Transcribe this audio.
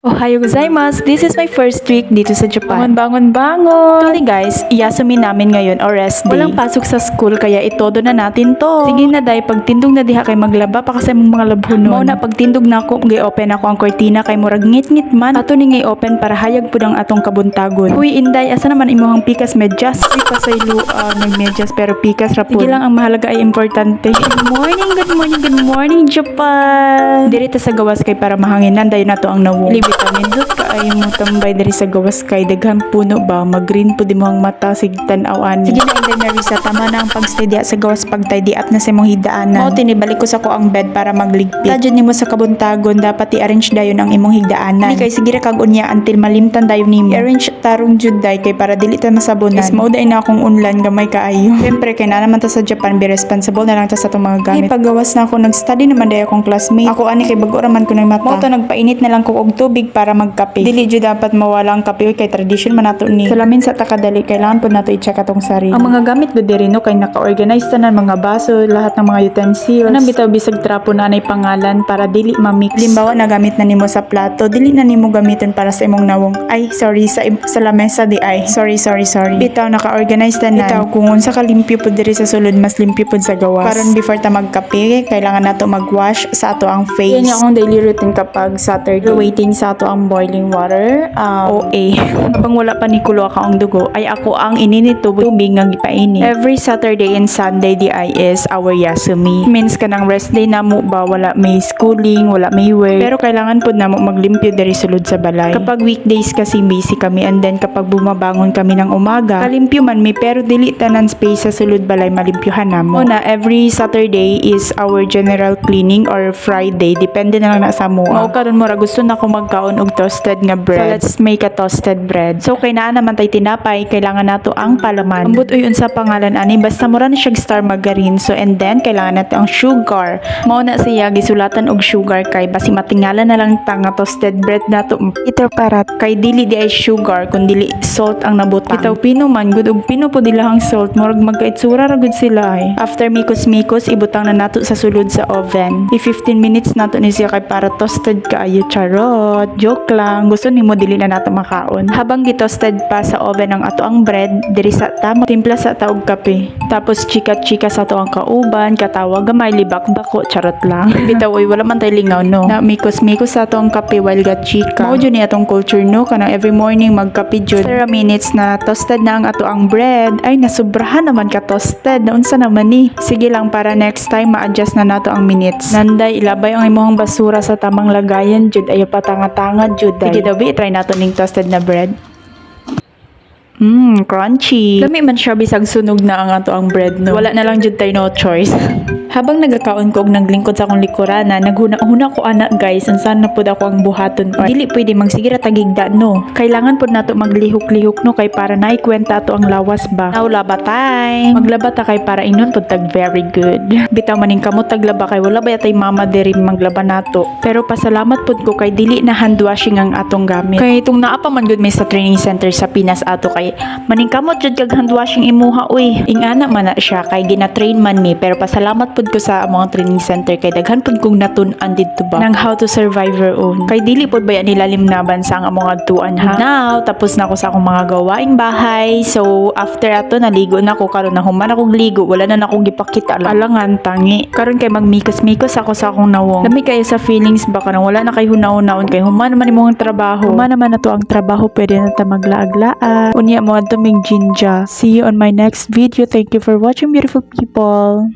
Ohayo gozaimasu! This is my first week dito sa Japan. Bangon! Actually guys, iyasumi namin ngayon o rest day. Walang pasok sa school kaya itodo na natin to. Sige na day, pagtindog na diha kay maglaba pa kasi mong mga labhunon. Mao na pagtindog na ako, gi-open ako ang kortina kay murag ngit-ngit man. Ato ni open para hayag pud ang atong kabuntagon. Huy inday, asa naman imuhang pikas medyas? Di pa sa ilo nagmedyas pero pikas ra pud. Sige lang, ang mahalaga ay importante. Good morning Japan! Diri ta sa gawas kay para mahanginan dayon nato ang nawong. Vitamin dot kaayo mo tambay diri sa gawas kay daghang puno ba mag-green pud imong mata sig tan-awan. Sige na inday Marisa, tama na ang pagstay diha sa gawas pagtay diat na sa imong higdaanan. Mao tinibalik ko sa ko ang bed para magligpit. Tadyon nimo sa kabuntagon dapat i-arrange dayon ang imong higdaanan. Ni kay sige ra kag unya until malimtan dayon nimo. I-arrange tarong jud day kay para dili ta masabunan. Yes, mao day na akong unlan gamay kaayo. Syempre kay na naman ta sa Japan, be responsible na lang ta sa atong mga gamit. Paggawas na ako nag-study naman day akong classmate. Ako ani kay bag-o raman ko na mata. Mao to nagpainit na lang ko og tubig para magkape. Dili jud dapat mawala ang kape kay tradisyon man nato ni. Salamin sa takadali kailangan pud nato i-check atong sarili. Ang mga gamit gud diri no kay naka-organize tanan mga baso, lahat ng mga utensils. Anang bitaw bisag trapo na anay pangalan para dili ma-mix. Limbawa na gamit na nimo sa plato, dili na nimo gamiton para sa imong nawong. Ay, sorry sa lamesa di ay. Sorry. Bitaw naka-organize tanan. Bitaw kung unsa ka limpyo pud diri sa sulod, mas limpyo pud sa gawas. Karon before ta magkape, kailangan nato mag-wash sa ato ang face. Yan akong daily routine kapag Saturday. Waiting sa ato ang boiling water. OA. Habang wala pa ni kulo ka ang dugo, ay ako ang ininit tubig nga gipainit. Every Saturday and Sunday di ay is our yasumi. Means kanang rest day namo ba wala may schooling, wala may work. Pero kailangan pud namo maglimpyo diri sulod sa balay. Kapag weekdays kasi busy kami and then kapag bumabangon kami ng umaga, kalimpyo man mi pero dili tanan space sa sulod balay malimpyohan namo. Una, every Saturday is our general cleaning or Friday. Depende na lang na sa mo. Mao karon mo ra gusto na ko magkaon og toasted nga bread. So let's make a toasted bread. So kay naa naman tay tinapay, kailangan nato ang palaman. Ambot uy unsa pangalan ani basta mura na siya star margarine. So and then kailangan nato ang sugar. Mao na siya gisulatan og sugar kay basi matingalan na lang ta nga toasted bread nato. Ito parat kay dili di ay sugar kun dili salt ang nabutang. Bitaw pino man gud og pino pud ilahang salt murag magkaitsura ra gud sila ay. After mikos ibutang na nato sa sulod sa oven. 15 minutes nato ni siya kay para toasted kaayo charot. Joke lang, gusto nimo dili na nato makaon. Habang gitoasted pa sa oven ang ato ang bread, diri sa tamo timpla sa taog kape. Tapos chika-chika sa ato ang kauban, katawa gamay libak bako charot lang. Bitaw oy wala man tay lingaw no. Na mikos sa ato ang kape while gat chika. Mao jud ni atong culture no, kanang every morning magkape jud. After a minutes na toasted na ang ato ang bread, ay nasubrahan naman ka toasted. Naunsa naman ni? Sige lang para next time ma-adjust na nato ang minutes. Nanday ilabay ang imong basura sa tamang lagayan jud ayo patanga-tanga jud. Sige daw try nato ning toasted na bread. Crunchy. Lami man siya bisag sunog na ang ato ang bread no. Wala na lang jud tay no choice. Habang nagakaon ko og naglingkod sa akong likurana, naghuna ko ana guys, unsan na pud ako ang buhaton. Dili pwede magsigira tagigda no. Kailangan pud nato maglihok-lihok no kay para naikwenta ato ang lawas ba. Now laba time. Maglaba ta kay para inon pud tag very good. Bitaw maning kamot taglaba kay wala ba tay mama diri maglaba nato. Pero pasalamat pud ko kay dili na hand washing ang atong gamit. Kay itong naa pa man gud may sa training center sa Pinas ato kay maning kamot jud kag hand washing imuha uy. Ingana man na siya kay gina-train man mi pero pasalamat pud ko sa mga training center kay daghan pud kong natun-an didto ba nang how to survive your own. Kay dili pud ba nila limnaban sa ang mga tuan ha. Now tapos na ako sa akong mga gawaing bahay. So after ato naligo na ako karon na human akong ligo wala na nako gipakita alangan tangi. Karon kay magmikos-mikos ako sa akong nawong. Lami kayo sa feelings ba kanang wala na kay hunaw-hunaon kay human naman imong trabaho. Human naman nato ang trabaho pwede na ta maglaag-laag. Unya mo adto mig jinja. See you on my next video. Thank you for watching beautiful people.